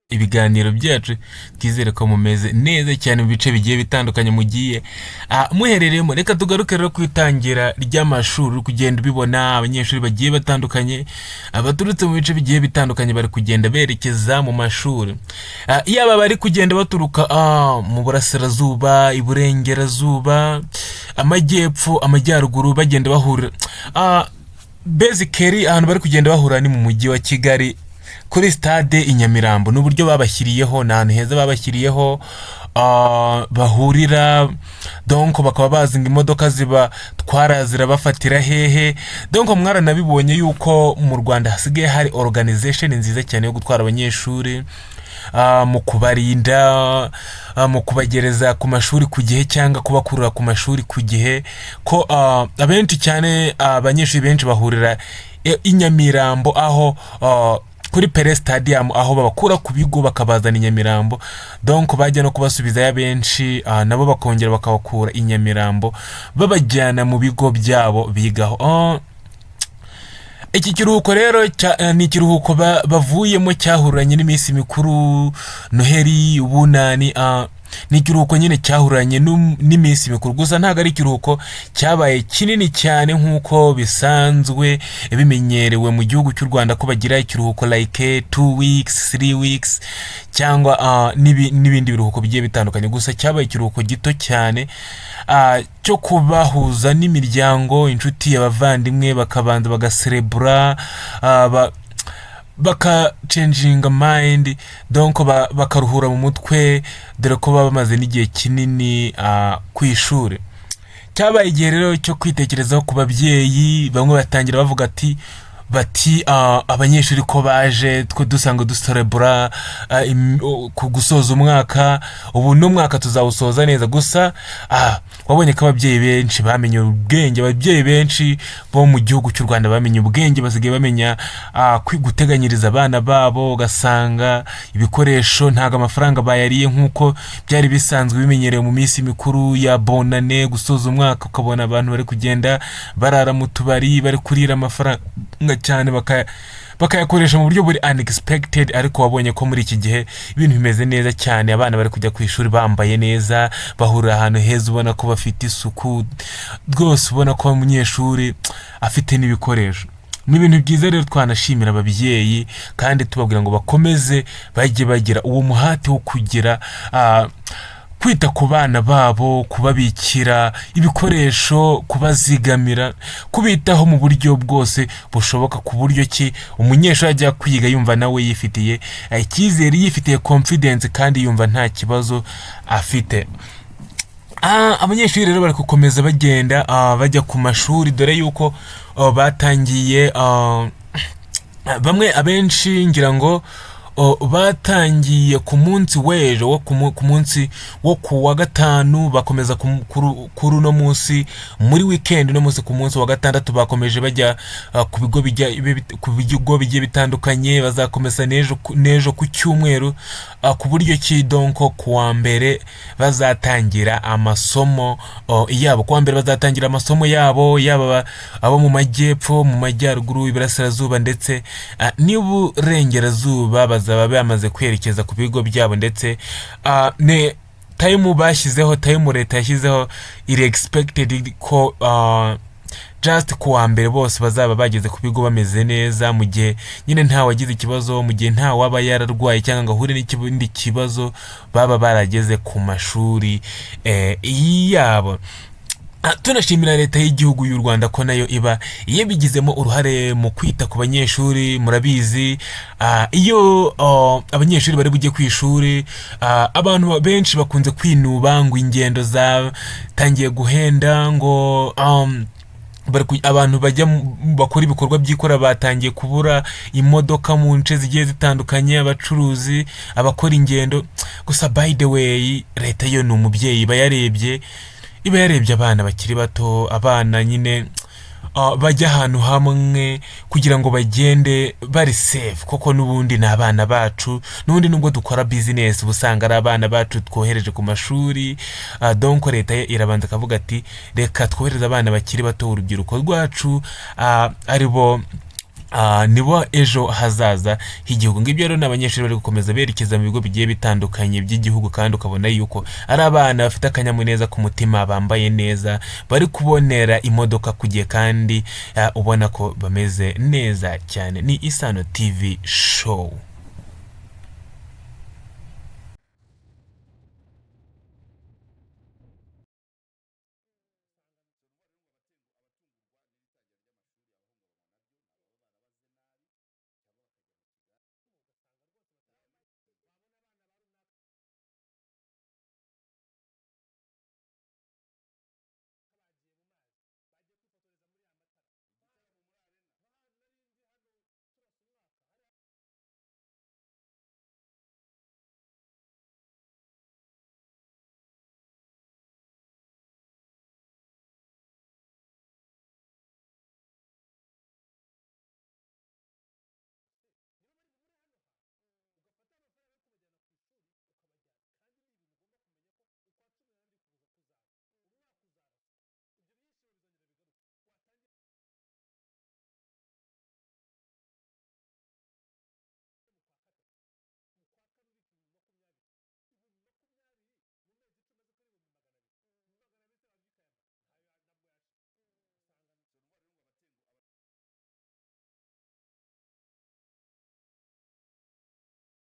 ibiganiro byacu twizere ko mumeze neza cyane mu bice bigiye bitandukanye mugiye muherereyemo. Reka tugaruke rero ku itangira ry'amashuri, kugenda ubibona abanyeshuri bagiye batandukanye abaturutse mu bice bigiye bitandukanye bari kugenda berekeza mu mashuri. Yaba bari kugenda baturuka mu burasirazuba, iburengerazuba, amajyepfo, amajyaruguru, bagenda bahurira basically ahantu bari kugenda bahura ni mu mujyi wa Kigali kuri stade i Nyamirambo. N'uburyo babashyiriyeho, n'ahantu heza babashyiriyeho bahurira, donc bakaba bazinga imodoka zibatwara zirabafatira hehe. Donc mwaranabibonye yuko mu Rwanda hasigaye hari organization nziza cyane yo gutwara abanyeshuri, mu kubarinda, mu kubagereza ku mashuri ku gihe cyangwa kubakurura ku mashuri ku gihe, ko abenshi cyane abanyeshuri benshi bahurira i Nyamirambo, aho kuri Pele Stadium, aho babakura ku bigo bakabazana i Nyamirambo. Donc bajya no kubasubizayo benshi, nabo bakongera bakabakura i Nyamirambo babajyana mu bigo byabo bigaho. Iki kiruhuko rero ni ikiruhuko bavuyemo cyahuranye n'iminsi mikuru, Noheli, Ubunani. Ni ikiruhuko nyine cyahuranye n'iminsi mikuru, gusa ntabwo ari ikiruhuko cyabaye kinini cyane nk'uko bisanzwe bimenyerewe mu gihugu cy'u Rwanda, ko bagira ikiruhuko like 2 weeks 3 weeks cyangwa n'ibindi biruhuko bigiye bitandukanye. Gusa cyabaye ikiruhuko gito cyane cyo kubahuza n'imiryango, inshuti, abavandimwe, bakabanza bagaserebura, changing mind, donc bakaruhura mu mutwe, dore ko baba bamaze n'igihe kinini ku ishuri. Cyabaye igihe rero cyo kwitekerezaho ku babyeyi. Bamwe batangira bavuga bati abanyeshuri ko baje twe dusanga duserebura ku gusoza umwaka, ubu n'umwaka tuzawusoza neza. Gusa wabonye ko ababyeyi benshi bamenye ubwenge, ababyeyi benshi bo mu gihugu cy'u Rwanda bamenye ubwenge, basigaye bamenya guteganyiriza abana babo. Ugasanga ibikoresho ntago amafaranga bayariye nk'uko byari bisanzwe bimenyerewe mu minsi mikuru ya bonane, gusoza umwaka. Ukabona abantu bari kugenda barara mu tubari, bari kurira amafaranga cyane bakayakoresha mu buryo buri unexpected. Ariko wabonye ko muri iki gihe ibintu bimeze neza cyane, abana bari kujya ku ishuri bambaye neza, bahurira ahantu heza, ubona ko bafite isuku rwose, ubona ko umunyeshuri afite n'ibikoresho. Ni ibintu byiza rero, twanashimira ababyeyi kandi tubabwira ngo bakomeze bajye bagira uwo muhate wo kugira kwita ku bana babo, kubabikira ibikoresho, kubazigamira, kubitaho mu buryo bwose bushoboka, ku buryo ki umunyeshuri ajya kwiga yumva nawe yifitiye icyizere, yifitiye confidence, kandi yumva nta kibazo afite. Abanyeshuri rero bari gukomeza bagenda bajya ku mashuri, dore yuko batangiye bamwe abenshi ngira ngo batangiye ku munsi w'ejo, ku munsi wo ku wa gatanu, bakomeza kuri uno munsi muri weekend. No munsi ku munsi wa gatandatu bakomeje bajya ku bigo bigiye bitandukanye. Bazakomeza nejo ku cyumweru, ku buryo ki donc ku wa mbere bazatangira amasomo yabo. Ku wa mbere bazatangira amasomo yabo, yaba abo mu majyepfo, mu majyaruguru, iburasirazuba ndetse n'iburengerazuba bazaba bamaze kwerekeza ku bigo byabo. Ndetse ne time bashyizeho, time leta yashyizeho iri expected ko just ku wa mbere bose bazaba bageze ku bigo bameze neza, mu gihe nyine nta wagize ikibazo, mu gihe nta waba yararwaye cyangwa ngo ahure n'ikindi kibazo, baba barageze ku mashuri yabo. Tunashimira leta y'igihugu y'u Rwanda ko nayo iba yabigizemo uruhare mu kwita ku banyeshuri. Murabizi iyo abanyeshuri bari bujye ku ishuri, abantu benshi bakunze kwinuba ngo ingendo zatangiye guhenda, ngo abantu bajya bakora ibikorwa by'ikora batangiye kubura imodoka mu nce zigiye zitandukanye, abacuruzi, abakora ingendo. Gusa by the way, leta yo ni umubyeyi, iba yarebye abana bakiri bato, abana nyine bajya ahantu hamwe kugira ngo bagende bari safe, koko n'ubundi ni abana bacu. N'ubundi nubwo dukora business busanga ari abana bacu twohereje ku mashuri. Donc leta irabanza kavuga ati reka twohereze abana bakiri bato, urubyiruko rwacu aribo nibo ejo hazaza h'igihugu. Ngibyo rero ni abanyeshuri bari gukomeza berekeza mu bigo bigiye bitandukanye by'igihugu, kandi ukabona yuko ari abana bafite akanyamuneza ku mutima, bambaye neza, bari kubonera imodoka ku gihe, kandi ubona ko bameze neza cyane. Ni Isano TV show.